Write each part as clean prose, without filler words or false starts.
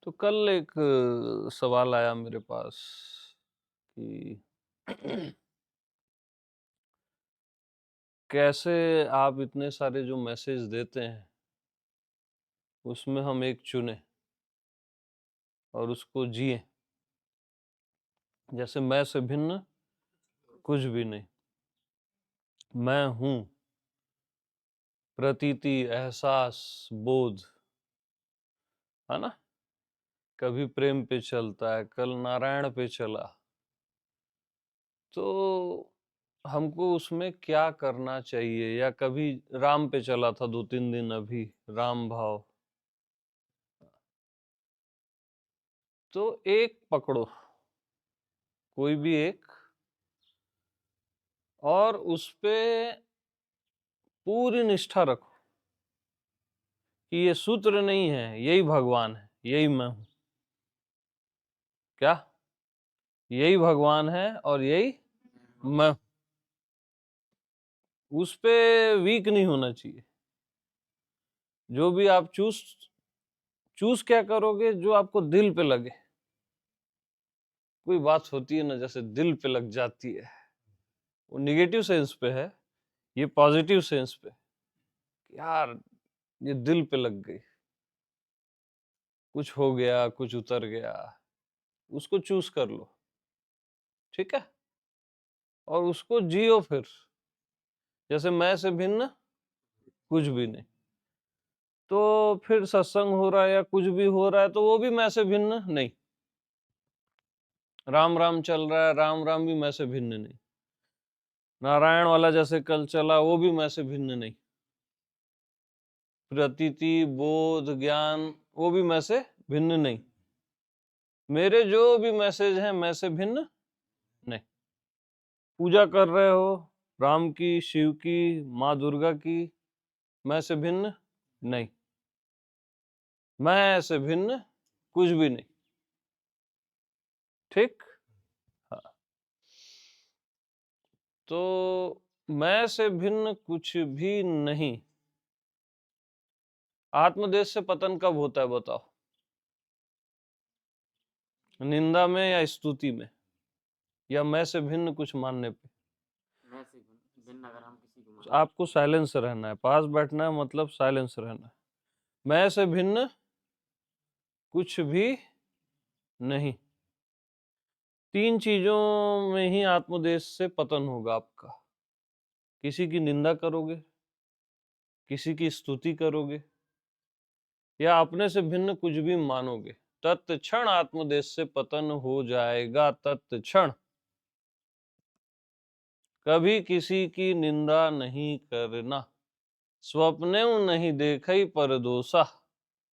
तो कल एक सवाल आया मेरे पास कि कैसे आप इतने सारे जो मैसेज देते हैं उसमें हम एक चुने और उसको जिए, जैसे मैं से भिन्न कुछ भी नहीं, मैं हूँ, प्रतीति, एहसास, बोध, है ना। कभी प्रेम पे चलता है, कल नारायण पे चला, तो हमको उसमें क्या करना चाहिए। या कभी राम पे चला था 2-3 दिन, अभी राम भाव। तो एक पकड़ो, कोई भी एक, और उस पे पूरी निष्ठा रखो कि ये सूत्र नहीं है, यही भगवान है, यही मैं हूं। क्या? यही भगवान है और यही मैं। उस पे वीक नहीं होना चाहिए। जो भी आप चूज चूज क्या करोगे, जो आपको दिल पे लगे। कोई बात होती है ना, जैसे दिल पे लग जाती है, वो निगेटिव सेंस पे है, ये पॉजिटिव सेंस पे। यार ये दिल पे लग गई, कुछ हो गया, कुछ उतर गया, उसको चूज कर लो, ठीक है, और उसको जियो फिर, जैसे मैं से भिन्न कुछ भी नहीं। तो फिर सत्संग हो रहा है या कुछ भी हो रहा है, तो वो भी मैं से भिन्न नहीं। राम राम चल रहा है, राम राम भी मैं से भिन्न नहीं। नारायण वाला जैसे कल चला, वो भी मैं से भिन्न नहीं। प्रतीति, बोध, ज्ञान, वो भी मैं से भिन्न नहीं। मेरे जो भी मैसेज हैं मैं से भिन्न नहीं। पूजा कर रहे हो राम की, शिव की, माँ दुर्गा की, मैं से भिन्न नहीं। मैं से भिन्न कुछ भी नहीं, ठीक। हाँ। तो मैं से भिन्न कुछ भी नहीं। आत्मदेश से पतन कब होता है बताओ? निंदा में या स्तुति में, या मैं से भिन्न कुछ मानने पे? मैं से भिन्न अगर हम किसी को तो माने। आपको साइलेंस रहना है, पास बैठना है, मतलब साइलेंस रहना है। मैं से भिन्न कुछ भी नहीं। 3 चीजों में ही आत्मदेश से पतन होगा आपका। किसी की निंदा करोगे, किसी की स्तुति करोगे, या अपने से भिन्न कुछ भी मानोगे, तत्क्षण आत्मदेश से पतन हो जाएगा। तत्क्षण। कभी किसी की निंदा नहीं करना। स्वप्ने नहीं देखई पर दोषा,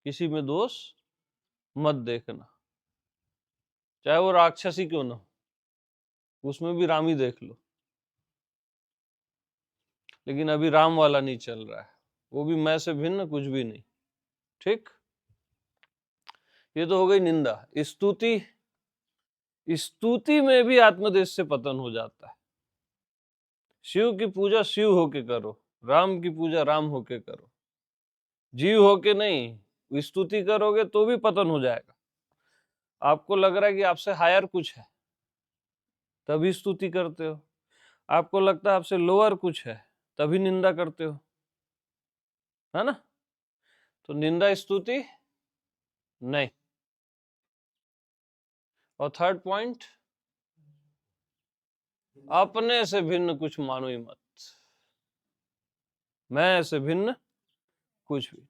किसी में दोष मत देखना, चाहे वो राक्षसी क्यों ना हो, उसमें भी राम ही देख लो। लेकिन अभी राम वाला नहीं चल रहा है, वो भी मैं से भिन्न कुछ भी नहीं, ठीक। ये तो हो गई निंदा। स्तुति, स्तुति में भी आत्मदेश से पतन हो जाता है। शिव की पूजा शिव होके करो, राम की पूजा राम होके करो, जीव होके नहीं। स्तुति करोगे तो भी पतन हो जाएगा। आपको लग रहा है कि आपसे हायर कुछ है, तभी स्तुति करते हो। आपको लगता है आपसे लोअर कुछ है, तभी निंदा करते हो, है ना। तो निंदा स्तुति नहीं। और थर्ड पॉइंट, अपने से भिन्न कुछ मानो ही मत। मैं से भिन्न कुछ भी,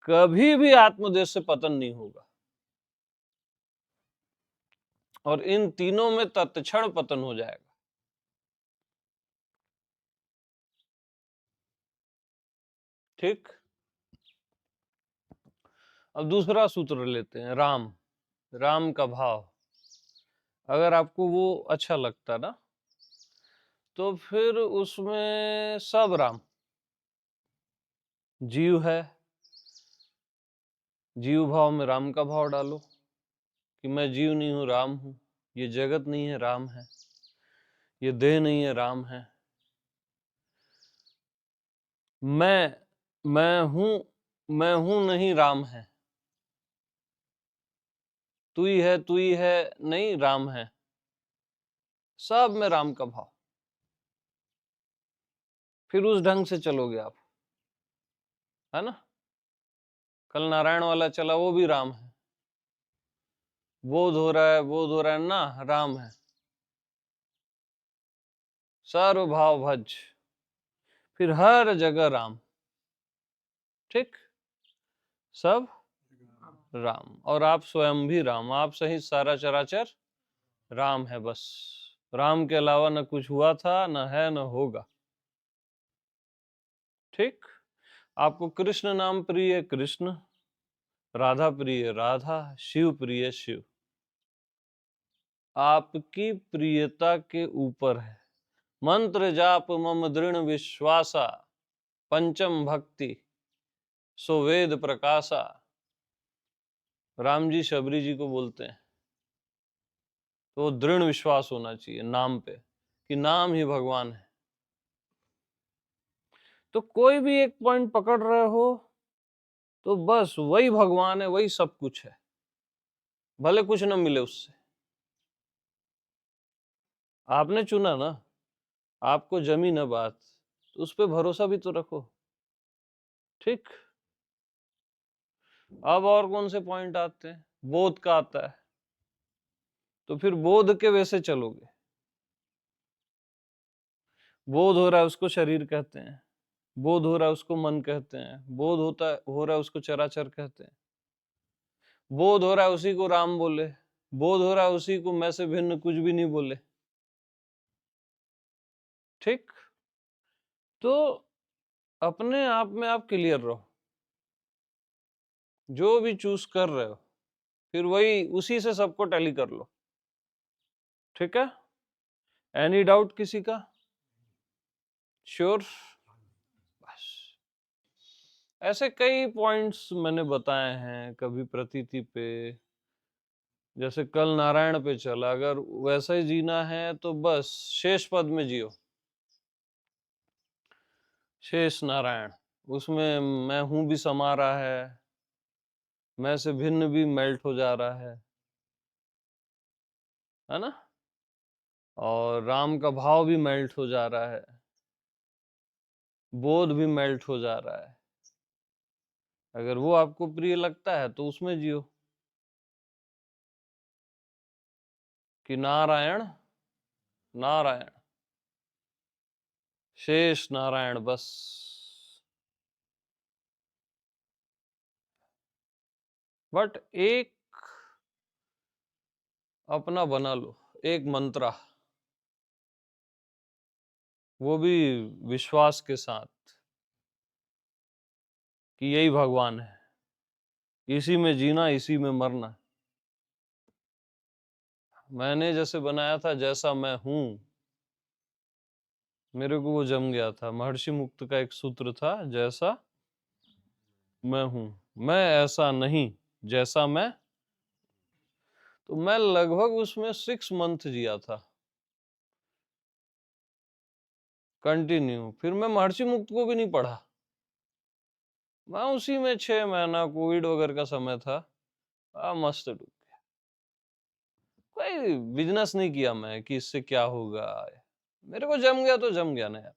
कभी भी आत्मदेश से पतन नहीं होगा। और इन तीनों में तत्क्षण पतन हो जाएगा, ठीक। अब दूसरा सूत्र लेते हैं, राम। राम का भाव, अगर आपको वो अच्छा लगता ना, तो फिर उसमें सब राम। जीव है, जीव भाव में राम का भाव डालो कि मैं जीव नहीं हूं, राम हूं। ये जगत नहीं है, राम है। ये देह नहीं है, राम है। मैं हूं, मैं हूं नहीं, राम है। तू ही है नहीं, राम है, सब में राम का भाव। फिर उस ढंग से चलोगे आप, है ना। कल नारायण वाला चला, वो भी राम है। बोध हो रहा है ना, राम है। सर्व भाव भज, फिर हर जगह राम, ठीक, सब राम। और आप स्वयं भी राम, आप सहित सारा चराचर राम है। बस राम के अलावा न कुछ हुआ था, न है, न होगा। ठीक। आपको कृष्ण नाम प्रिय कृष्ण, राधा प्रिय राधा, शिव प्रिय शिव। आपकी प्रियता के ऊपर है। मंत्र जाप मम दृढ़ विश्वासा, पंचम भक्ति सो वेद प्रकाशा। राम जी शबरी जी को बोलते हैं, तो दृढ़ विश्वास होना चाहिए नाम पे, कि नाम ही भगवान है। तो कोई भी एक पॉइंट पकड़ रहे हो तो बस वही भगवान है, वही सब कुछ है, भले कुछ न मिले उससे। आपने चुना ना, आपको जमी ना बात, तो उस पर भरोसा भी तो रखो। ठीक। अब और कौन से पॉइंट आते हैं? बोध का आता है, तो फिर बोध के वैसे चलोगे। बोध हो रहा है उसको शरीर कहते हैं, बोध हो रहा है उसको मन कहते हैं, बोध हो रहा है उसको चराचर कहते हैं। बोध हो रहा है उसी को राम बोले, बोध हो रहा है उसी को मैं से भिन्न कुछ भी नहीं बोले। ठीक। तो अपने आप में आप क्लियर रहो, जो भी चूज कर रहे हो फिर वही उसी से सबको टैली कर लो। ठीक है। एनी डाउट किसी का? श्योर। बस ऐसे कई पॉइंट्स मैंने बताए हैं, कभी प्रतीति पे, जैसे कल नारायण पे चला। अगर वैसा ही जीना है तो बस शेष पद में जियो, शेष नारायण। उसमें मैं हूं भी समा रहा है, मैं से भिन्न भी मेल्ट हो जा रहा है ना, और राम का भाव भी मेल्ट हो जा रहा है, बोध भी मेल्ट हो जा रहा है। अगर वो आपको प्रिय लगता है तो उसमें जियो, कि नारायण नारायण, शेष नारायण बस। बट एक अपना बना लो, एक मंत्रा, वो भी विश्वास के साथ कि यही भगवान है, इसी में जीना, इसी में मरना। मैंने जैसे बनाया था जैसा मैं हूं, मेरे को वो जम गया था। महर्षि मुक्त का एक सूत्र था, जैसा मैं हूं, मैं ऐसा नहीं जैसा मैं। तो मैं लगभग उसमें 6 मंथ जिया था कंटिन्यू। फिर मैं महर्षि मुक्त को भी नहीं पढ़ा, मैं उसी में 6 महीना कोविड वगैरह का समय था, मस्त डूब गया। कोई बिजनेस नहीं किया मैं कि इससे क्या होगा, मेरे को जम गया तो जम गया ना यार।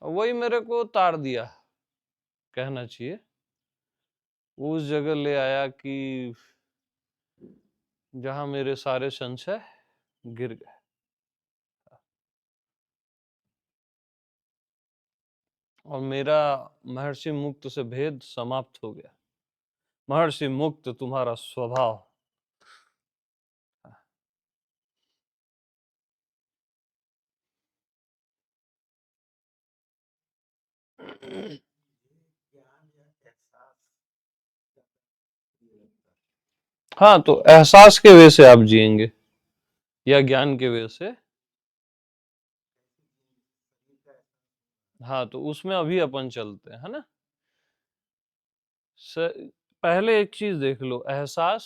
वही मेरे को तार दिया, कहना चाहिए, उस जगह ले आया कि जहां मेरे सारे संशय गिर गए। और मेरा महर्षि मुक्त से भेद समाप्त हो गया। महर्षि मुक्त तुम्हारा स्वभाव। हाँ, तो एहसास के वे से आप जिएंगे या ज्ञान के वे से। हाँ, तो उसमें अभी अपन चलते हैं, है ना। पहले एक चीज देख लो, एहसास,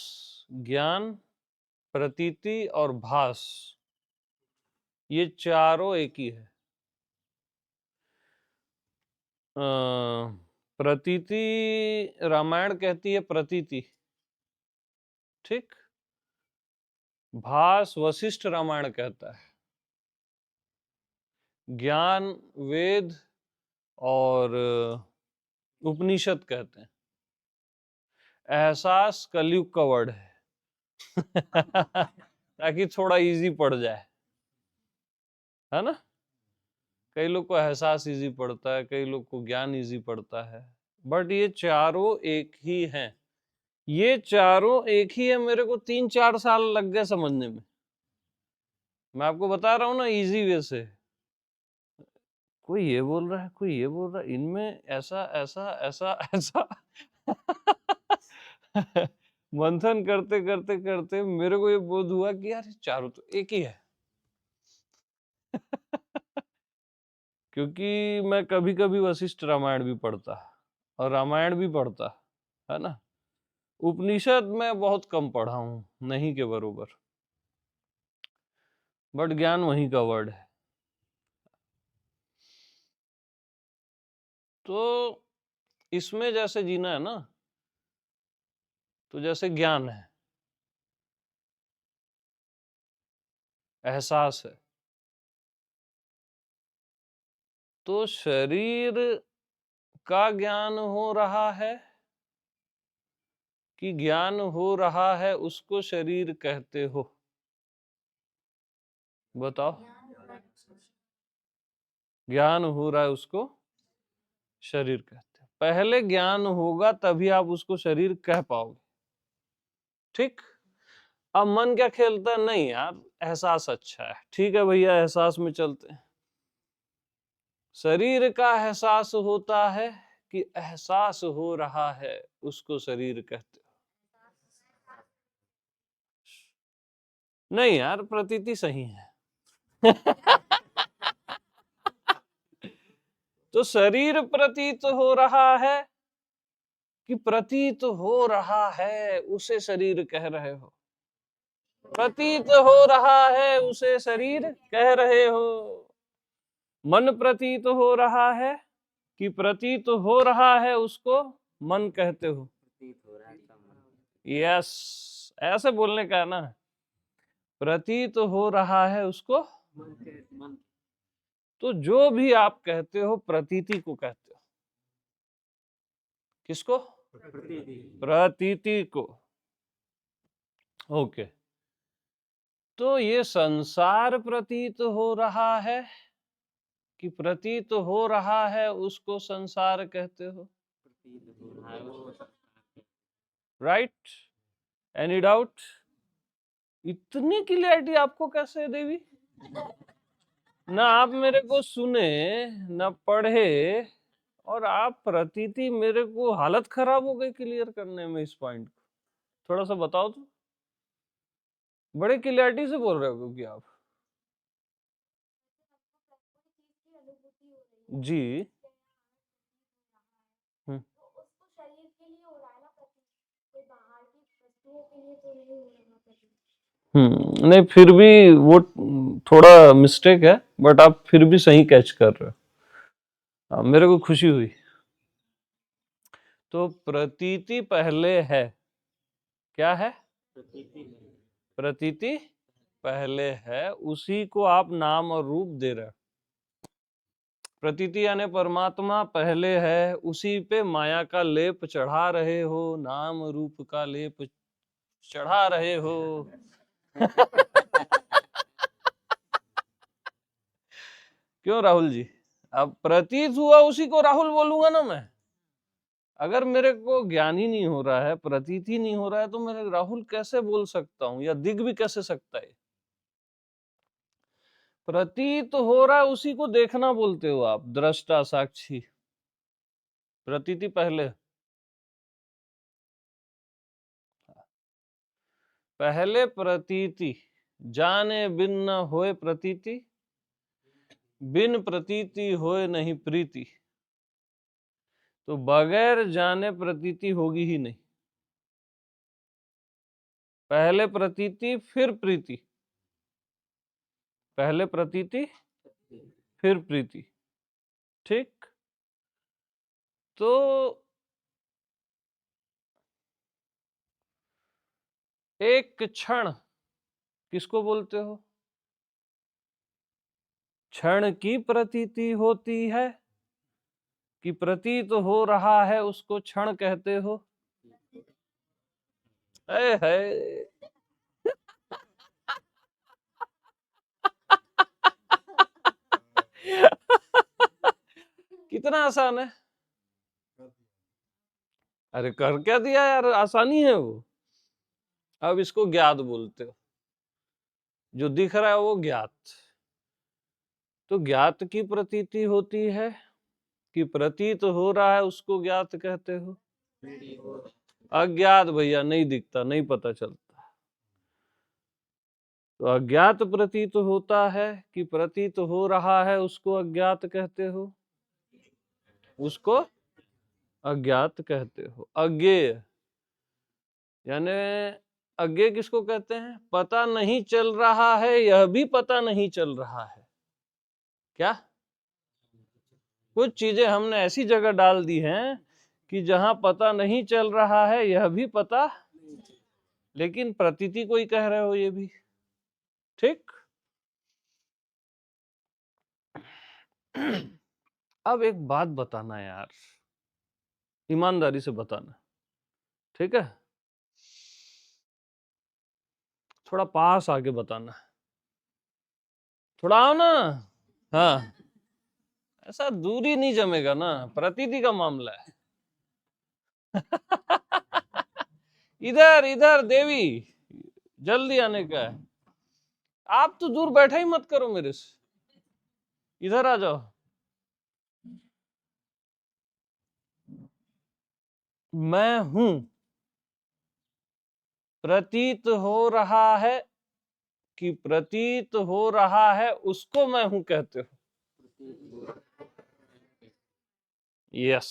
ज्ञान, प्रतीति और भास, ये चारों एक ही है। प्रतीति रामायण कहती है प्रतीति, ठीक। भास वशिष्ठ रामायण कहता है। ज्ञान वेद और उपनिषद कहते हैं। एहसास कलयुग का वर्ड है ताकि थोड़ा इजी पड़ जाए, है ना। कई लोग को एहसास इजी पड़ता है, कई लोग को ज्ञान इजी पड़ता है, बट ये चारों एक ही हैं। ये चारों एक ही है। मेरे को 3-4 साल लग गए समझने में। मैं आपको बता रहा हूं ना इजी वे से। कोई ये बोल रहा है, कोई ये बोल रहा है, इनमें ऐसा ऐसा ऐसा ऐसा मंथन करते करते करते मेरे को ये बोध हुआ कि यार चारों तो एक ही है। क्योंकि मैं कभी कभी वशिष्ठ रामायण भी पढ़ता और रामायण भी पढ़ता, है ना। उपनिषद में बहुत कम पढ़ा हूं, नहीं के बरोबर, बट ज्ञान वहीं का वर्ड है। तो इसमें जैसे जीना है ना, तो जैसे ज्ञान है, एहसास है, तो शरीर का ज्ञान हो रहा है कि ज्ञान हो रहा है उसको शरीर कहते हो? बताओ। ज्ञान हो रहा है उसको शरीर कहते हैं। पहले ज्ञान होगा तभी आप उसको शरीर कह पाओगे, ठीक। अब मन क्या खेलता है, नहीं यार एहसास अच्छा है, ठीक है भैया एहसास में चलते हैं। शरीर का एहसास होता है कि एहसास हो रहा है उसको शरीर कहते हो? नहीं यार प्रतीति सही है तो शरीर प्रतीत हो रहा है कि प्रतीत हो रहा है उसे शरीर कह रहे हो? प्रतीत हो रहा है उसे शरीर कह रहे हो? मन प्रतीत हो रहा है कि प्रतीत हो रहा है उसको मन कहते हो? प्रतीत हो रहा है इसका मन। यस, ऐसे बोलने का है ना। प्रतीत हो रहा है उसको मन। तो जो भी आप कहते हो प्रतीति को कहते हो। किसको? प्रतीति। प्रतीति को। ओके। तो ये संसार प्रतीत हो रहा है कि प्रतीत हो रहा है उसको संसार कहते हो? प्रतीत हो रहा है उसको। राइट? Any doubt? इतनी क्लियरिटी आपको कैसे है देवी? ना आप मेरे को सुने ना पढ़े, और आप प्रतीति, मेरे को हालत खराब हो गई क्लियर करने में इस पॉइंट को। थोड़ा सा बताओ तो। बड़े क्लियरिटी से बोल रहे हो क्योंकि आप जी। नहीं फिर भी वो थोड़ा मिस्टेक है, बट आप फिर भी सही कैच कर रहे हो। मेरे को खुशी हुई। तो प्रतीति पहले है। क्या है? प्रतीति। प्रतीति पहले है, उसी को आप नाम और रूप दे रहे हो। प्रतीति यानी परमात्मा पहले है, उसी पे माया का लेप चढ़ा रहे हो, नाम रूप का लेप चढ़ा रहे हो क्यों राहुल जी? अब प्रतीत हुआ उसी को राहुल बोलूंगा ना मैं। अगर मेरे को ज्ञान ही नहीं हो रहा है, प्रतीत ही नहीं हो रहा है, तो मैं राहुल कैसे बोल सकता हूं, या दिख भी कैसे सकता है? प्रतीत हो रहा है उसी को देखना बोलते हो आप, दृष्टा साक्षी। प्रतीति पहले। पहले प्रतीति, जाने बिन न होए प्रतीति, बिन प्रतीति होए नहीं प्रीति। तो बगैर जाने प्रतीति होगी ही नहीं। पहले प्रतीति फिर प्रीति, पहले प्रतीति फिर प्रीति, ठीक। तो एक क्षण किसको बोलते हो? क्षण की प्रतीति होती है कि प्रतीत हो रहा है उसको क्षण कहते हो? है कितना आसान है। अरे कर क्या दिया यार, आसानी है वो। अब इसको ज्ञात बोलते हो, जो दिख रहा है वो ज्ञात। तो ज्ञात की प्रतीति होती है कि प्रतीत हो रहा है उसको ज्ञात कहते हो? अज्ञात भैया नहीं दिखता, नहीं पता चलता। तो अज्ञात प्रतीत होता है कि प्रतीत हो रहा है उसको अज्ञात कहते हो? उसको अज्ञात कहते हो। अज्ञेय यानी अज्ञेय किसको कहते हैं? पता नहीं चल रहा है, यह भी पता नहीं चल रहा है। क्या कुछ चीजें हमने ऐसी जगह डाल दी हैं कि जहां पता नहीं चल रहा है, यह भी पता, लेकिन प्रतीति को ही कह रहे हो ये भी। ठीक। अब एक बात बताना यार, ईमानदारी से बताना, ठीक है? थोड़ा पास आके बताना, थोड़ा आओ ना। हाँ, ऐसा दूरी नहीं जमेगा ना, प्रतीति का मामला है। इधर इधर देवी, जल्दी आने का है। आप तो दूर बैठा ही मत करो मेरे से, इधर आ जाओ। मैं हूं प्रतीत हो रहा है कि प्रतीत हो रहा है उसको मैं हूं कहते हो? यस,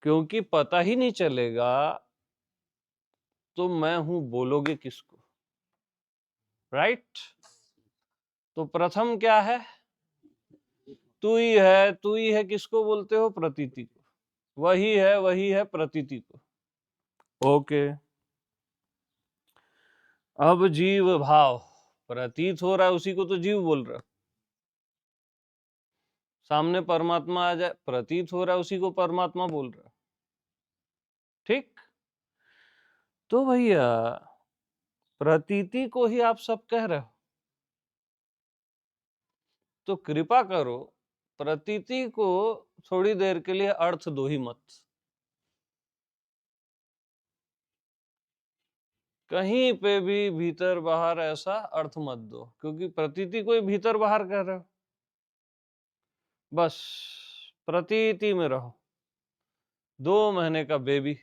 क्योंकि पता ही नहीं चलेगा तो मैं हूं बोलोगे किसको? राइट। तो प्रथम क्या है? तू ही है। तू ही है किसको बोलते हो? प्रतीति को। वही है प्रतीति को। ओके। अब जीव भाव प्रतीत हो रहा है उसी को तो जीव बोल रहा है। सामने परमात्मा आ जाए, प्रतीत हो रहा है उसी को परमात्मा बोल रहा है। ठीक। तो भैया प्रतीति को ही आप सब कह रहे हो, तो कृपा करो प्रतीति को थोड़ी देर के लिए अर्थ दो ही मत। कहीं पे भी भीतर बाहर ऐसा अर्थ मत दो, क्योंकि प्रतीति को ही भीतर बाहर कह रहे हो। बस प्रतीति में रहो। 2 महीने का बेबी,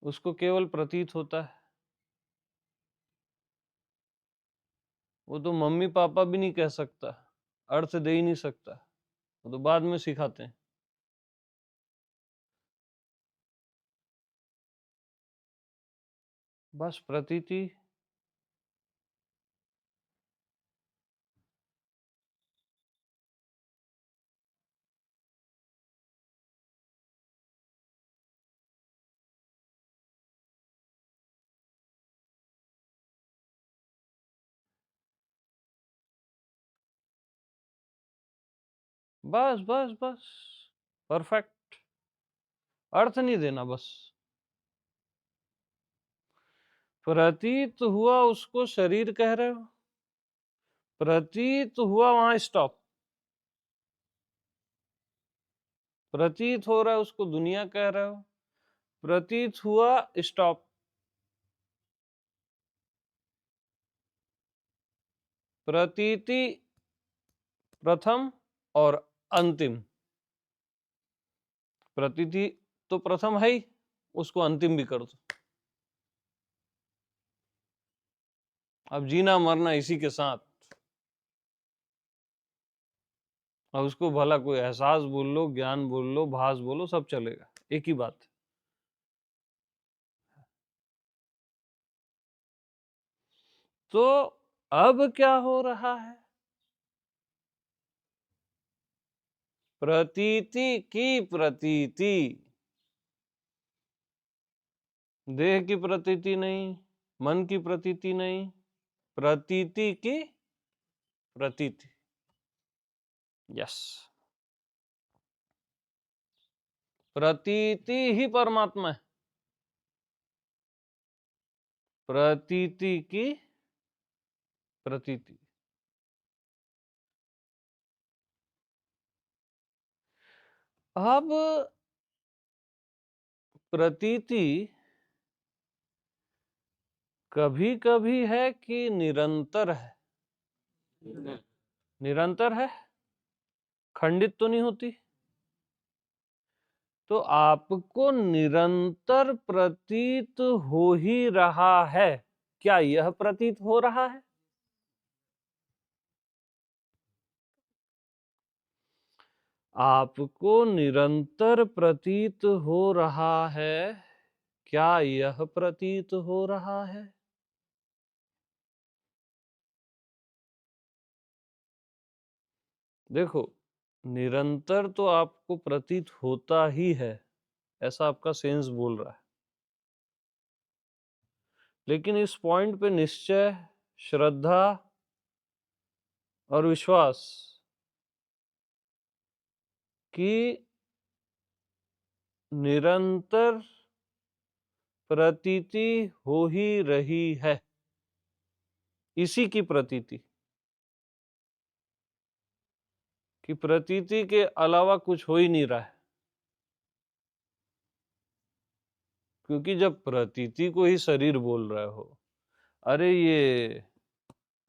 उसको केवल प्रतीत होता है। वो तो मम्मी पापा भी नहीं कह सकता, अर्थ दे ही नहीं सकता, वो तो बाद में सिखाते हैं। बस प्रतीति। बस बस बस, परफेक्ट। अर्थ नहीं देना बस। प्रतीत हुआ उसको शरीर कह रहे हो, प्रतीत हुआ वहां स्टॉप। प्रतीत हो रहा है उसको दुनिया कह रहे हो, प्रतीत हुआ स्टॉप। प्रतीति प्रथम और अंतिम। प्रतीति तो प्रथम है ही, उसको अंतिम भी कर दो। अब जीना मरना इसी के साथ। अब उसको भला कोई एहसास बोल लो, ज्ञान बोल लो, भास बोलो, सब चलेगा, एक ही बात। तो अब क्या हो रहा है? प्रतीति की प्रतीति, देह की प्रतीति नहीं, मन की प्रतीति नहीं, प्रतीति की प्रतीति। यस, प्रतीति ही परमात्मा है। प्रतीति की प्रतीति। अब प्रतीति कभी कभी है कि निरंतर है? निरंतर है, खंडित तो नहीं होती। तो आपको निरंतर प्रतीत हो ही रहा है, क्या यह प्रतीत हो रहा है? आपको निरंतर प्रतीत हो रहा है, क्या यह प्रतीत हो रहा है? देखो, निरंतर तो आपको प्रतीत होता ही है, ऐसा आपका सेंस बोल रहा है। लेकिन इस पॉइंट पे निश्चय, श्रद्धा और विश्वास कि निरंतर प्रतीति हो ही रही है, इसी की प्रतीति, कि प्रतीति के अलावा कुछ हो ही नहीं रहा है। क्योंकि जब प्रतीति को ही शरीर बोल रहे हो, अरे ये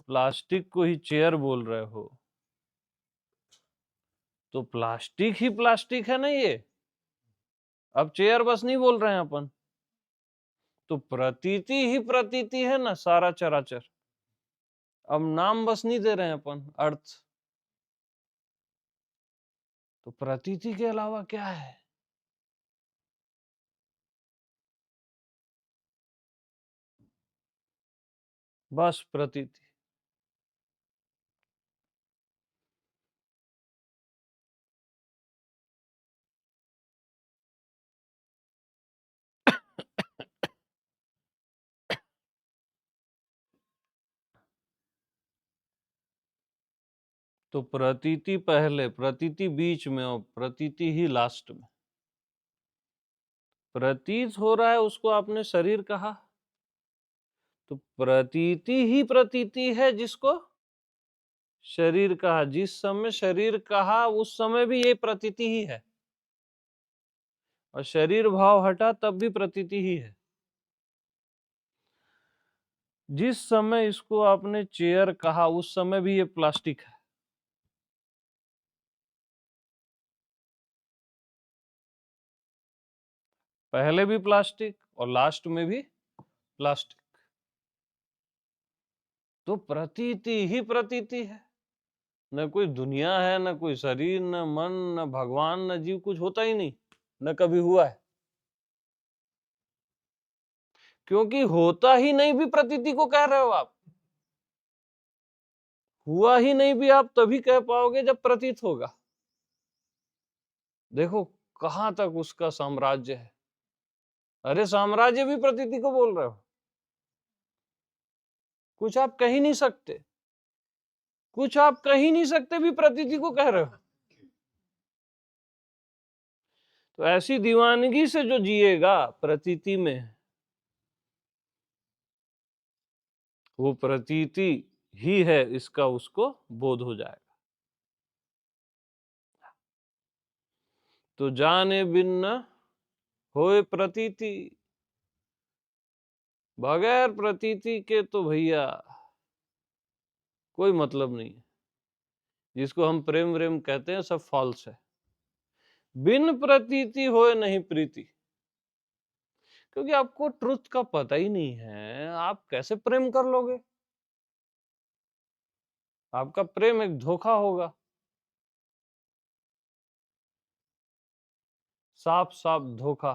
प्लास्टिक को ही चेयर बोल रहे हो, तो प्लास्टिक ही प्लास्टिक है ना ये। अब चेयर बस नहीं बोल रहे हैं अपन, तो प्रतीति ही प्रतीति है ना सारा चराचर। अब नाम बस नहीं दे रहे हैं अपन, अर्थ। तो प्रतीति के अलावा क्या है? बस प्रतीति। तो प्रतीति पहले, प्रतीति बीच में और प्रतीति ही लास्ट में। प्रतीत हो रहा है उसको आपने शरीर कहा, तो प्रतीति ही प्रतीति है जिसको शरीर कहा। जिस समय शरीर कहा उस समय भी ये प्रतीति ही है, और शरीर भाव हटा तब भी प्रतीति ही है। जिस समय इसको आपने चेयर कहा उस समय भी ये प्लास्टिक है। पहले भी प्लास्टिक और लास्ट में भी प्लास्टिक। तो प्रतीति ही प्रतीति है। न कोई दुनिया है, न कोई शरीर, न मन, न भगवान, न जीव, कुछ होता ही नहीं, न कभी हुआ है। क्योंकि होता ही नहीं भी प्रतीति को कह रहे हो आप। हुआ ही नहीं भी आप तभी कह पाओगे जब प्रतीत होगा। देखो कहां तक उसका साम्राज्य है। अरे साम्राज्य भी प्रतीति को बोल रहे हो, कुछ आप कह ही नहीं सकते, कुछ आप कह ही नहीं सकते भी प्रतीति को कह रहे हो। तो ऐसी दीवानगी से जो जिएगा प्रतीति में, वो प्रतीति ही है, इसका उसको बोध हो जाएगा। तो जाने बिन न होए प्रतीति, बगैर प्रतीति के तो भैया कोई मतलब नहीं है। जिसको हम प्रेम व्रेम कहते हैं सब फॉल्स है। बिन प्रतीति होए नहीं प्रीति, क्योंकि आपको ट्रुथ का पता ही नहीं है, आप कैसे प्रेम कर लोगे? आपका प्रेम एक धोखा होगा, साफ साफ धोखा।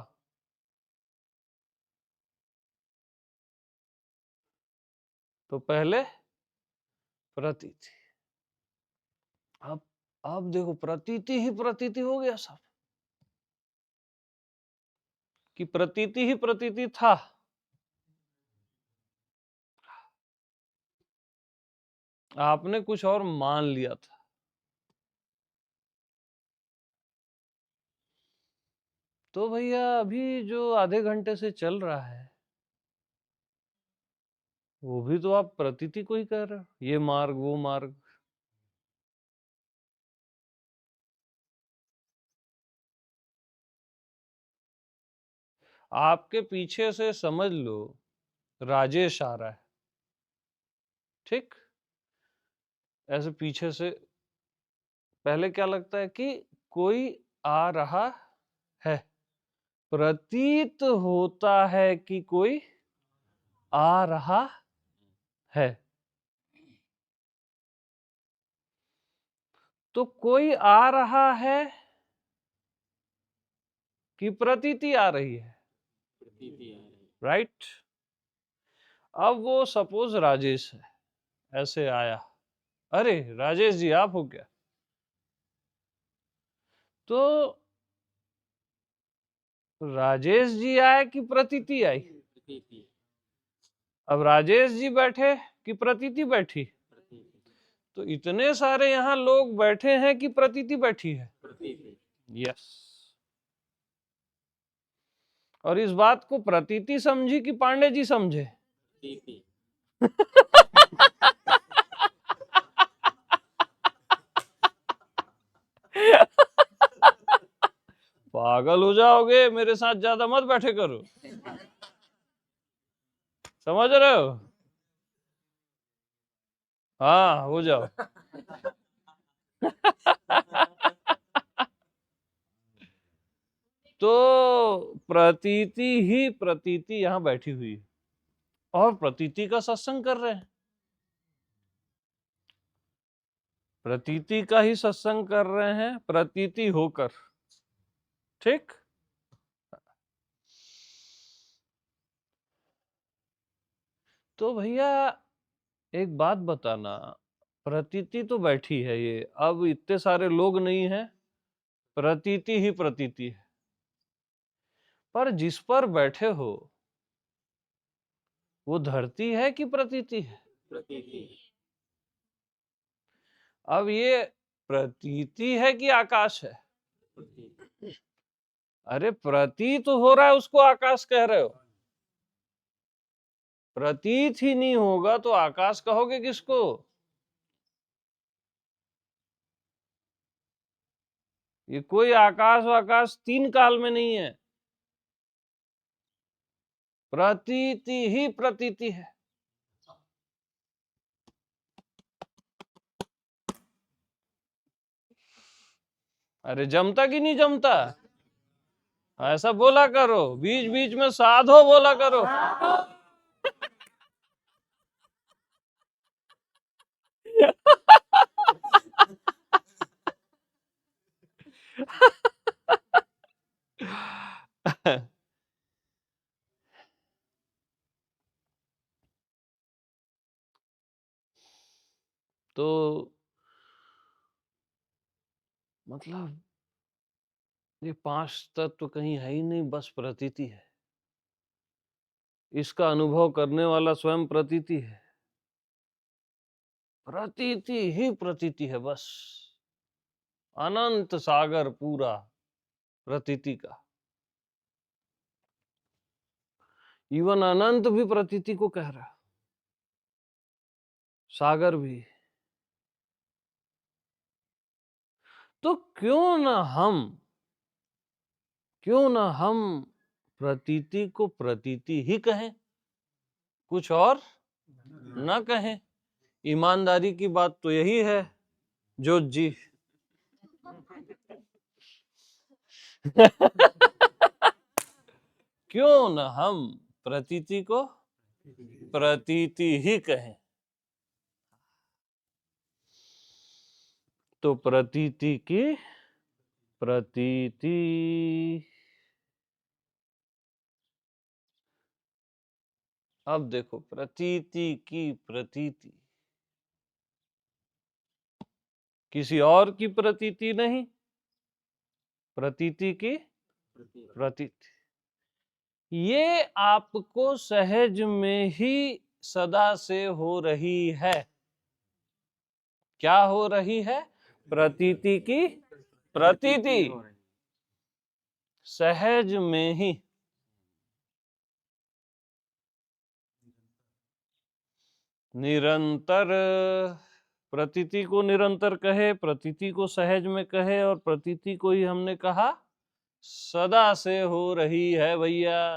तो पहले प्रतीति, अब देखो प्रतीति ही प्रतीति हो गया सब, कि प्रतीति ही प्रतीति था। आपने कुछ और मान लिया था। तो भैया अभी जो आधे घंटे से चल रहा है वो भी तो आप प्रतीति को ही कह रहे हो, ये मार्ग वो मार्ग। आपके पीछे से समझ लो राजेश आ रहा है, ठीक, ऐसे पीछे से पहले क्या लगता है कि कोई आ रहा है, प्रतीत होता है कि कोई आ रहा है। तो कोई आ रहा है कि प्रतीति आ रही है, प्रतीति आ रही। राइट। अब वो सपोज राजेश है, ऐसे आया, अरे राजेश जी आप हो क्या? तो राजेश जी आए कि प्रतीति आई? प्रतीति। अब राजेश जी बैठे कि प्रतीति बैठी? प्रतीति। तो इतने सारे यहाँ लोग बैठे हैं कि प्रतीति बैठी है? प्रतीति। यस। और इस बात को प्रतीति समझी कि पांडे जी समझे? प्रतीति। पागल हो जाओगे, मेरे साथ ज्यादा मत बैठे करो, समझ रहे हो? हाँ हो जाओ। तो प्रतीति ही प्रतीति यहाँ बैठी हुई है और प्रतीति का सत्संग कर रहे हैं, प्रतीति का ही सत्संग कर रहे हैं, प्रतीति होकर, ठीक। तो भैया एक बात बताना, प्रतीति तो बैठी है ये, अब इतने सारे लोग नहीं हैं, प्रतीति ही प्रतीति है, पर जिस पर बैठे हो वो धरती है कि प्रतीति है? प्रतीति। अब ये प्रतीति है कि आकाश है? प्रतीति। अरे प्रतीत हो रहा है उसको आकाश कह रहे हो, प्रतीत ही नहीं होगा तो आकाश कहोगे किसको? ये कोई आकाश वाकाश तीन काल में नहीं है, प्रतीति ही प्रतीति है। अरे जमता कि नहीं जमता? ऐसा बोला करो, बीच बीच में साधो बोला करो। तो मतलब ये पांच तत्व कहीं है ही नहीं, बस प्रतीति है, इसका अनुभव करने वाला स्वयं प्रतीति है, प्रतीति ही प्रतीति है बस, अनंत सागर पूरा प्रतीति का। इवन अनंत भी प्रतीति को कह रहा, सागर भी। तो क्यों ना हम प्रतीति को प्रतीति ही कहें, कुछ और ना कहें। ईमानदारी की बात तो यही है जोत जी। क्यों ना हम प्रतीति को प्रतीति ही कहें। तो प्रतीति की प्रतीति, अब देखो, प्रतीति की प्रतीति, किसी और की प्रतीति नहीं, प्रतीति की प्रतीति प्रतीति। ये आपको सहज में ही सदा से हो रही है। क्या हो रही है? प्रतीति की प्रतीति, हो रही सहज में ही। निरंतर, प्रतीति को निरंतर कहे, प्रतीति को सहज में कहे, और प्रतीति को ही हमने कहा सदा से हो रही है भैया।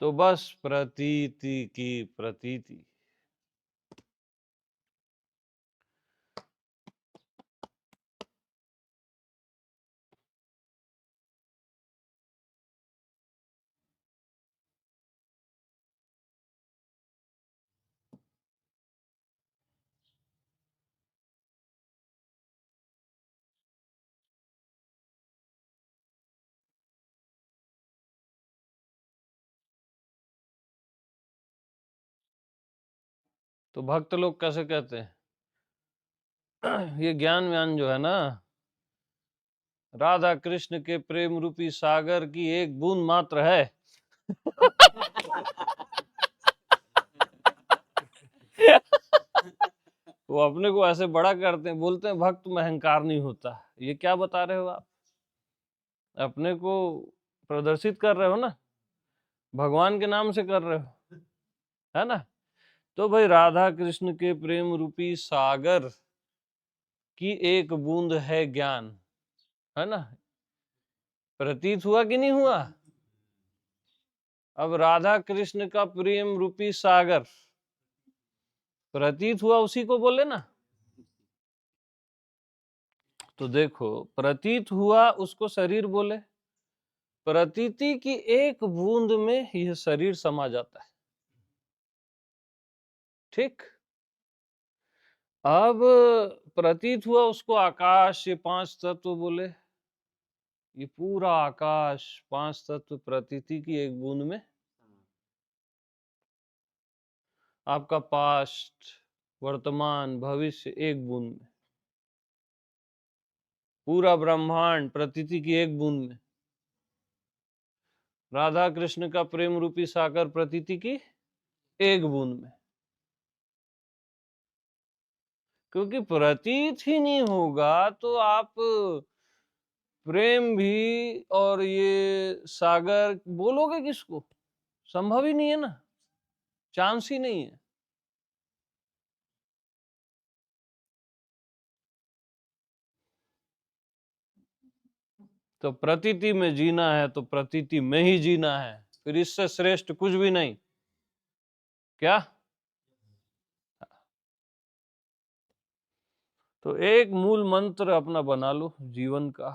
तो बस प्रतीति की प्रतीति। तो भक्त लोग कैसे कहते हैं? ये ज्ञान व्यान जो है ना, राधा कृष्ण के प्रेम रूपी सागर की एक बूंद मात्र है। वो अपने को ऐसे बड़ा करते हैं, बोलते हैं भक्त में अहंकार नहीं होता। ये क्या बता रहे हो आप? अपने को प्रदर्शित कर रहे हो ना, भगवान के नाम से कर रहे हो, है ना। तो भाई राधा कृष्ण के प्रेम रूपी सागर की एक बूंद है ज्ञान, है ना। प्रतीत हुआ कि नहीं हुआ? अब राधा कृष्ण का प्रेम रूपी सागर प्रतीत हुआ, उसी को बोले ना। तो देखो, प्रतीत हुआ उसको शरीर बोले, प्रतीति की एक बूंद में यह शरीर समा जाता है। ठीक। अब प्रतीत हुआ उसको आकाश, ये पांच तत्व बोले। ये पूरा आकाश पांच तत्व प्रतीति की एक बूंद में, आपका पास्ट, वर्तमान, भविष्य एक बूंद में, पूरा ब्रह्मांड प्रतीति की एक बूंद में, राधा कृष्ण का प्रेम रूपी सागर प्रतीति की एक बूंद में। क्योंकि प्रतीत ही नहीं होगा तो आप प्रेम भी और ये सागर बोलोगे किसको? संभव ही नहीं है ना, चांस ही नहीं है। तो प्रतीति में जीना है तो प्रतीति में ही जीना है, फिर इससे श्रेष्ठ कुछ भी नहीं। क्या? तो एक मूल मंत्र अपना बना लो जीवन का,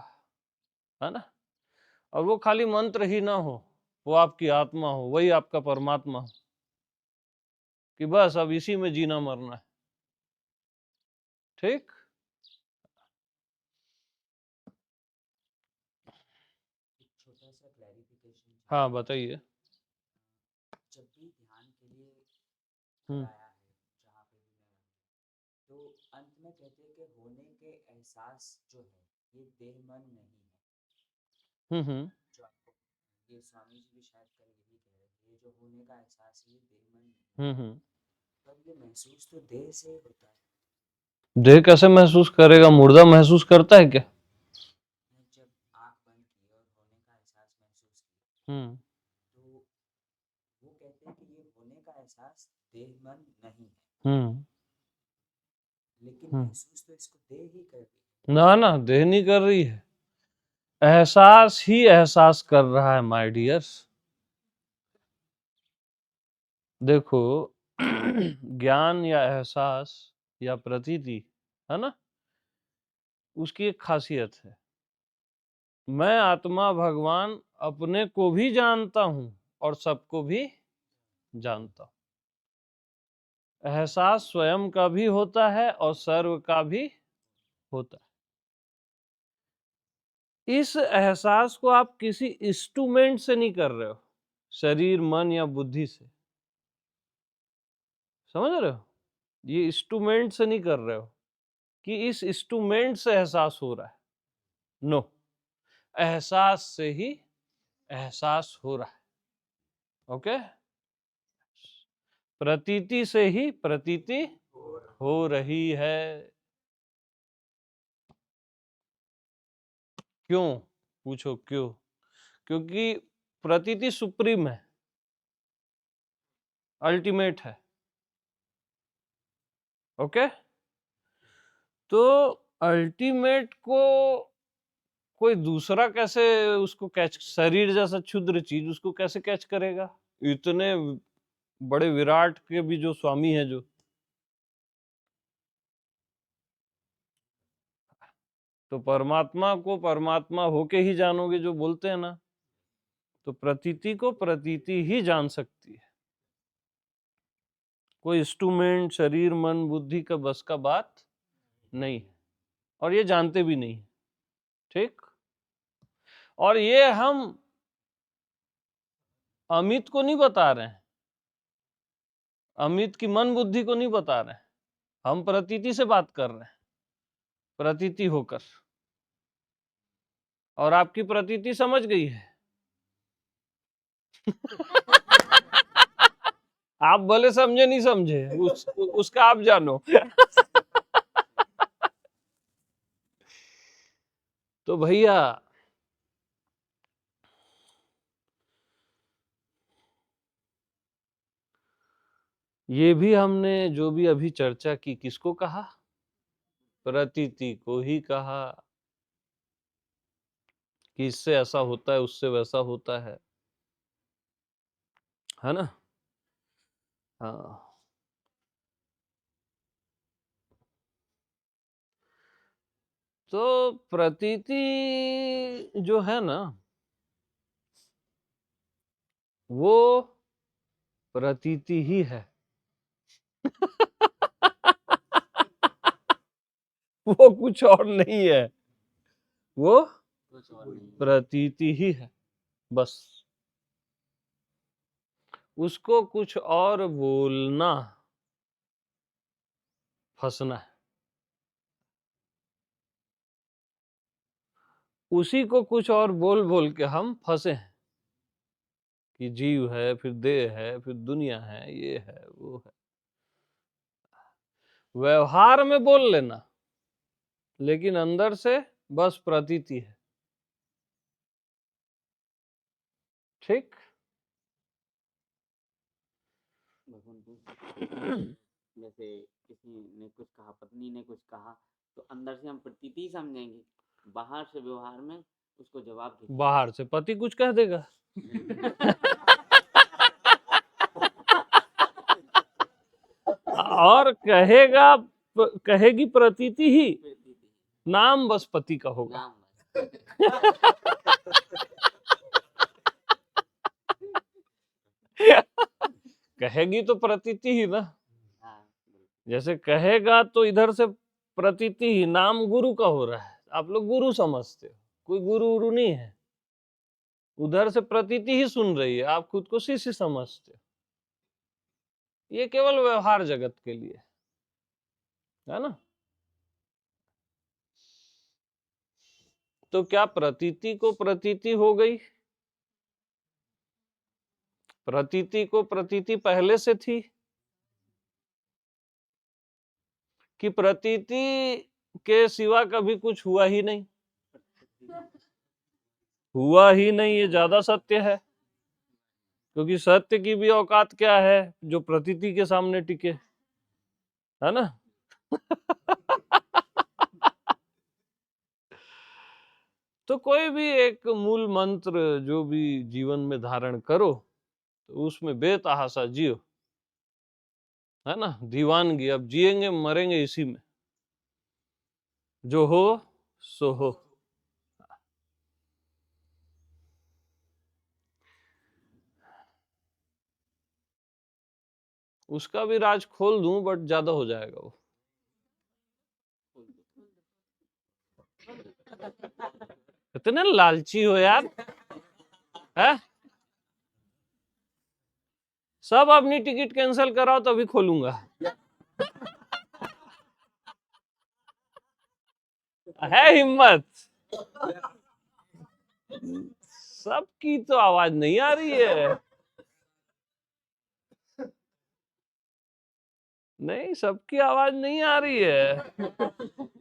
है ना। और वो खाली मंत्र ही ना हो, वो आपकी आत्मा हो, वही आपका परमात्मा हो, कि बस अब इसी में जीना मरना है। ठीक। छोटा सा क्लैरिफिकेशन। हाँ बताइए। जब भी ध्यान के लिए हम्म कराया है, जहाँ पे भी मैं तो अंत में कहते हैं कि होने के एहसास जो है ये देह मन नहीं है। हम्म जो आपको ये स्वामी जी भी शायद कल यही कह रहे थे, ये जो होने का एहसास है ये देह मन नहीं है। हम्म। पर ये महसूस तो देह से ही होता है। देह कैसे महसूस करेगा? मुर्दा महसूस करता है क्या? जब आंख बंद की और होने का एहसास महसूस किया तो वो कहते हैं कि ये होने का एहसास देह मन नहीं है, हम्म लेकिन महसूस तो इसको देह ही कर रही है। ना ना, देह नहीं कर रही है, एहसास ही एहसास कर रहा है माय डियर्स। देखो, ज्ञान या एहसास या प्रतीति, है ना, उसकी एक खासियत है। मैं आत्मा भगवान अपने को भी जानता हूं और सबको भी जानता हूं। एहसास स्वयं का भी होता है और सर्व का भी होता है। इस एहसास को आप किसी इंस्ट्रूमेंट से नहीं कर रहे हो, शरीर, मन या बुद्धि से। समझ रहे हो? ये इंस्ट्रूमेंट से नहीं कर रहे हो कि इस इंस्ट्रूमेंट से एहसास हो रहा है। नो, एहसास से ही एहसास हो रहा है। ओके, प्रतीति से ही प्रतीति हो रही है। क्यों? पूछो क्यों? क्योंकि प्रतीति सुप्रीम है, अल्टीमेट है। ओके, तो अल्टीमेट को कोई दूसरा कैसे उसको कैच, शरीर जैसा क्षुद्र चीज उसको कैसे कैच करेगा? इतने बड़े विराट के भी जो स्वामी है, जो तो परमात्मा को परमात्मा होके ही जानोगे, जो बोलते हैं ना, तो प्रतीति को प्रतीति ही जान सकती है। कोई इंस्ट्रूमेंट, शरीर, मन, बुद्धि का बस का बात नहीं है, और ये जानते भी नहीं। ठीक, और ये हम अमित को नहीं बता रहे हैं, अमित की मन बुद्धि को नहीं बता रहे हैं, हम प्रतीति से बात कर रहे हैं, प्रतीति होकर। और आपकी प्रतीति समझ गई है। आप भले समझे नहीं समझे, उसका आप जानो। तो भैया, ये भी हमने जो भी अभी चर्चा की, किसको कहा? प्रतीति को ही कहा, कि इससे ऐसा होता है, उससे वैसा होता है ना? हाँ, तो प्रतीति जो है ना, वो प्रतीति ही है। वो कुछ और नहीं है, वो प्रतीति ही है बस। उसको कुछ और बोलना फंसना है, उसी को कुछ और बोल बोल के हम फंसे हैं कि जीव है, फिर देह है, फिर दुनिया है, ये है, वो है। व्यवहार में बोल लेना, लेकिन अंदर से बस प्रतीति है। ठीक, जैसे किसी ने कुछ कहा, पत्नी ने कुछ कहा, तो अंदर से हम प्रतीति ही समझेंगे, बाहर से व्यवहार में उसको जवाब देंगे। बाहर से पति कुछ कह देगा। और कहेगा, कहेगी प्रतीति ही, नाम बस पति का होगा। कहेगी तो प्रतीति ही ना। जैसे कहेगा तो इधर से प्रतीति ही, नाम गुरु का हो रहा है, आप लोग गुरु समझते हो, कोई गुरु उरु नहीं है, उधर से प्रतीति ही सुन रही है, आप खुद को शिष्य समझते हो। ये केवल व्यवहार जगत के लिए है ना। तो क्या प्रतीति को प्रतीति हो गई? प्रतीति को प्रतीति पहले से थी, कि प्रतीति के सिवा कभी कुछ हुआ ही नहीं? हुआ ही नहीं, ये ज्यादा सत्य है, क्योंकि सत्य की भी औकात क्या है जो प्रतीति के सामने टिके, है ना। तो कोई भी एक मूल मंत्र जो भी जीवन में धारण करो, तो उसमें बेतहासा जियो, है ना। दीवानगी, अब जिएंगे मरेंगे इसी में, जो हो सो हो। उसका भी राज खोल दूं, बट ज्यादा हो जाएगा वो। इतने लालची हो यार, है? सब अपनी टिकट कैंसिल कराओ तभी खोलूंगा। है हिम्मत? सबकी तो आवाज नहीं आ रही है। नहीं, सबकी आवाज नहीं आ रही है।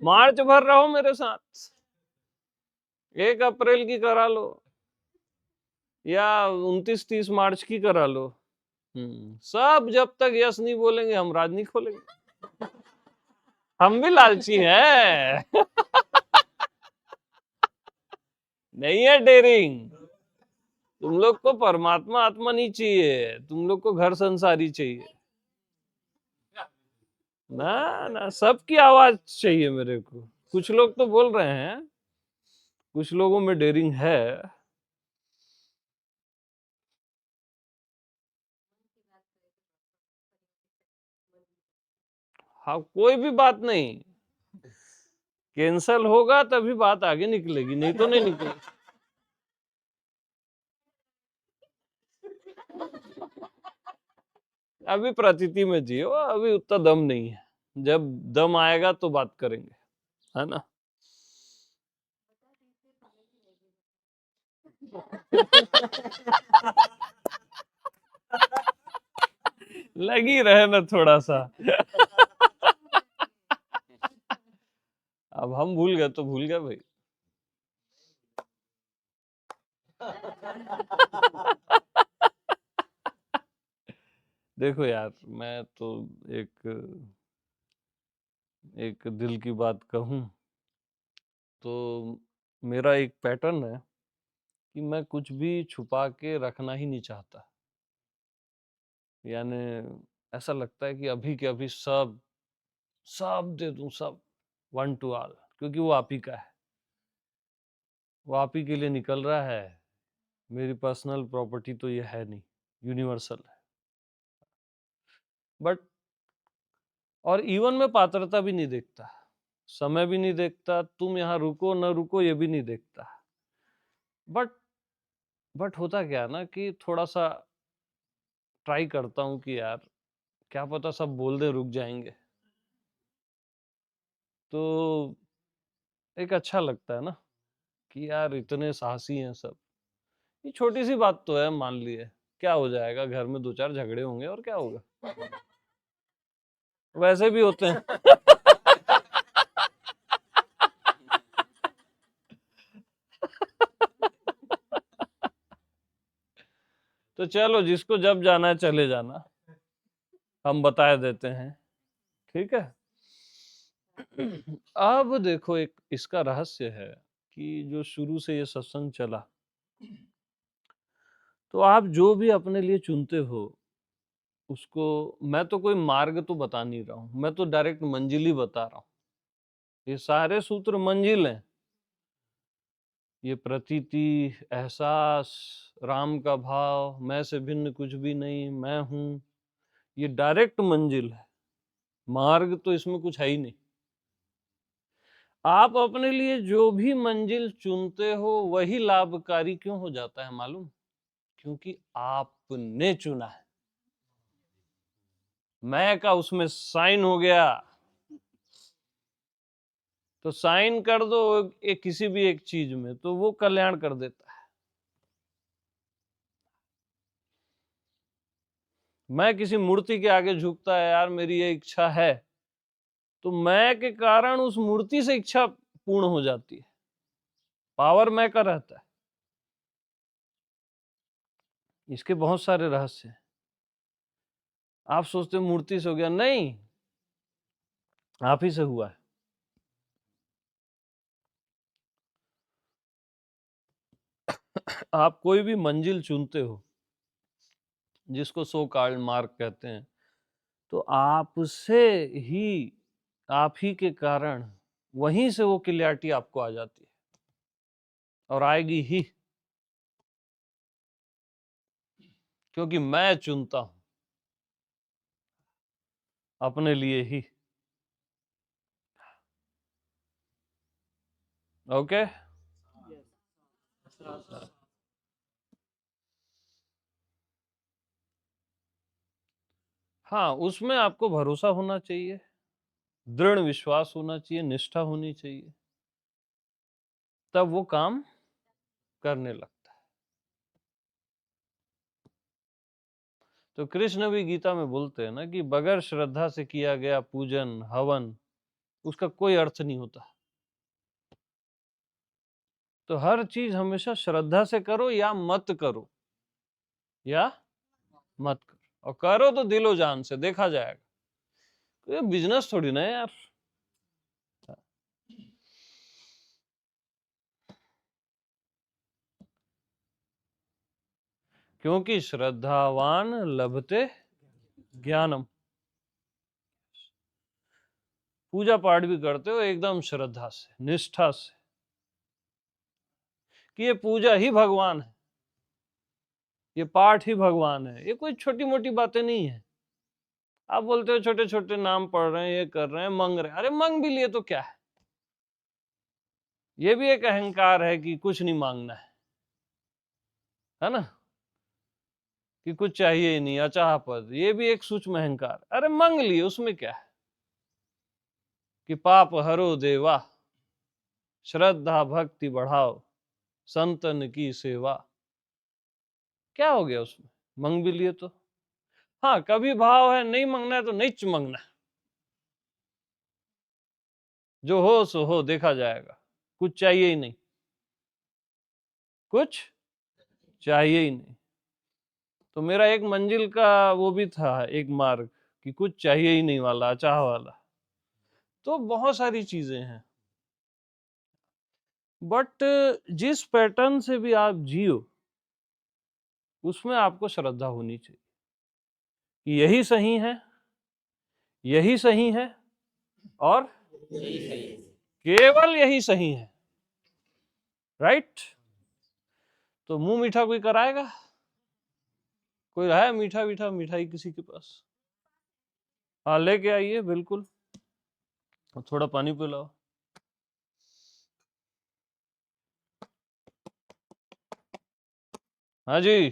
मार्च भर रहो मेरे साथ, 1 अप्रैल की करा लो या 29-30 मार्च की करा लो। सब जब तक यस नहीं बोलेंगे हम राज नहीं खोलेंगे। हम भी लालची हैं। नहीं है डेयरिंग। तुम लोग को परमात्मा आत्मा नहीं चाहिए, तुम लोग को घर संसारी चाहिए। ना ना, सबकी आवाज चाहिए मेरे को। कुछ लोग तो बोल रहे हैं, कुछ लोगों में डेयरिंग है। हाँ, कोई भी बात नहीं, कैंसल होगा तभी बात आगे निकलेगी, नहीं तो नहीं निकलेगी। अभी प्रतीति में जियो, अभी उतना दम नहीं है। जब दम आएगा तो बात करेंगे, है ना? लगी रहे ना थोड़ा सा। अब हम भूल गए तो भूल गए भाई। देखो यार, मैं तो एक एक दिल की बात कहूं तो मेरा एक पैटर्न है कि मैं कुछ भी छुपा के रखना ही नहीं चाहता। यानी ऐसा लगता है कि अभी के अभी सब सब दे दूं, सब, 1 to all, क्योंकि वो आप ही का है, वो आप ही के लिए निकल रहा है। मेरी पर्सनल प्रॉपर्टी तो ये है नहीं, यूनिवर्सल है। बट और इवन में पात्रता भी नहीं देखता, समय भी नहीं देखता, तुम यहाँ रुको न रुको ये भी नहीं देखता। बट होता क्या ना कि थोड़ा सा ट्राई करता हूँ कि यार क्या पता सब बोल दे रुक जाएंगे, तो एक अच्छा लगता है ना कि यार इतने साहसी हैं सब। ये छोटी सी बात तो है, मान लिए क्या हो जाएगा, घर में 2-4 झगड़े होंगे और क्या होगा, वैसे भी होते हैं। तो चलो, जिसको जब जाना है चले जाना, हम बता देते हैं, ठीक है? अब देखो, एक इसका रहस्य है कि जो शुरू से ये सत्संग चला, तो आप जो भी अपने लिए चुनते हो उसको, मैं तो कोई मार्ग तो बता नहीं रहा हूं, मैं तो डायरेक्ट मंजिल ही बता रहा हूं। ये सारे सूत्र मंजिल हैं। ये प्रतीति, एहसास, राम का भाव, मैं से भिन्न कुछ भी नहीं, मैं हूं, ये डायरेक्ट मंजिल है। मार्ग तो इसमें कुछ है ही नहीं। आप अपने लिए जो भी मंजिल चुनते हो वही लाभकारी क्यों हो जाता है मालूम? क्योंकि आपने चुना है। मैं का उसमें साइन हो गया, तो साइन कर दो एक किसी भी एक चीज में, तो वो कल्याण कर देता है। मैं किसी मूर्ति के आगे झुकता है, यार मेरी ये इच्छा है, तो मैं के कारण उस मूर्ति से इच्छा पूर्ण हो जाती है। पावर मैं का रहता है। इसके बहुत सारे रहस्य हैं। आप सोचते हो मूर्ति से हो गया, नहीं, आप ही से हुआ है। आप कोई भी मंजिल चुनते हो, जिसको सो कॉल्ड मार्ग कहते हैं, तो आपसे ही, आप ही के कारण वहीं से वो क्लियरिटी आपको आ जाती है, और आएगी ही, क्योंकि मैं चुनता हूं अपने लिए ही। ओके? हाँ, उसमें आपको भरोसा होना चाहिए, दृढ़ विश्वास होना चाहिए, निष्ठा होनी चाहिए, तब वो काम करने लगता है। तो कृष्ण भी गीता में बोलते हैं ना कि बगैर श्रद्धा से किया गया पूजन हवन उसका कोई अर्थ नहीं होता। तो हर चीज हमेशा श्रद्धा से करो या मत करो, या मत करो, और करो तो दिलो जान से, देखा जाएगा। ये बिजनेस थोड़ी ना है यार। क्योंकि श्रद्धावान लभते ज्ञानम। पूजा पाठ भी करते हो एकदम श्रद्धा से, निष्ठा से, कि ये पूजा ही भगवान है, ये पाठ ही भगवान है, ये कोई छोटी मोटी बातें नहीं है। आप बोलते हो छोटे छोटे नाम पढ़ रहे हैं, ये कर रहे हैं, मंग रहे हैं, अरे मंग भी लिए तो क्या है, ये भी एक अहंकार है कि कुछ नहीं मांगना है ना, कि कुछ चाहिए ही नहीं, अचाह पद, ये भी एक सूक्ष्म अहंकार। अरे मांग लिए, उसमें क्या है, कि पाप हरो देवा, श्रद्धा भक्ति बढ़ाओ, संतन की सेवा, क्या हो गया उसमें, मांग भी लिए तो। हाँ, कभी भाव है नहीं मांगना है तो नहीं मांगना है, जो हो सो हो, देखा जाएगा, कुछ चाहिए ही नहीं, कुछ चाहिए ही नहीं। तो मेरा एक मंजिल का वो भी था, एक मार्ग, कि कुछ चाहिए ही नहीं वाला, अचाह वाला। तो बहुत सारी चीजें हैं, बट जिस पैटर्न से भी आप जियो उसमें आपको श्रद्धा होनी चाहिए कि यही सही है, यही सही है, और केवल यही सही है, राइट। तो मुंह मीठा कोई कराएगा, कोई है मीठा मीठा मिठाई किसी के पास? हाँ, लेके आइए, बिल्कुल। और थोड़ा पानी पिलाओ। हाँ जी,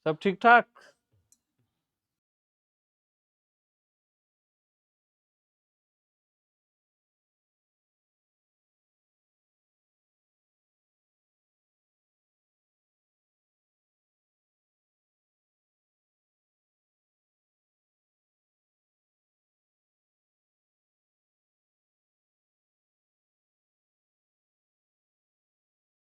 सब ठीक ठाक।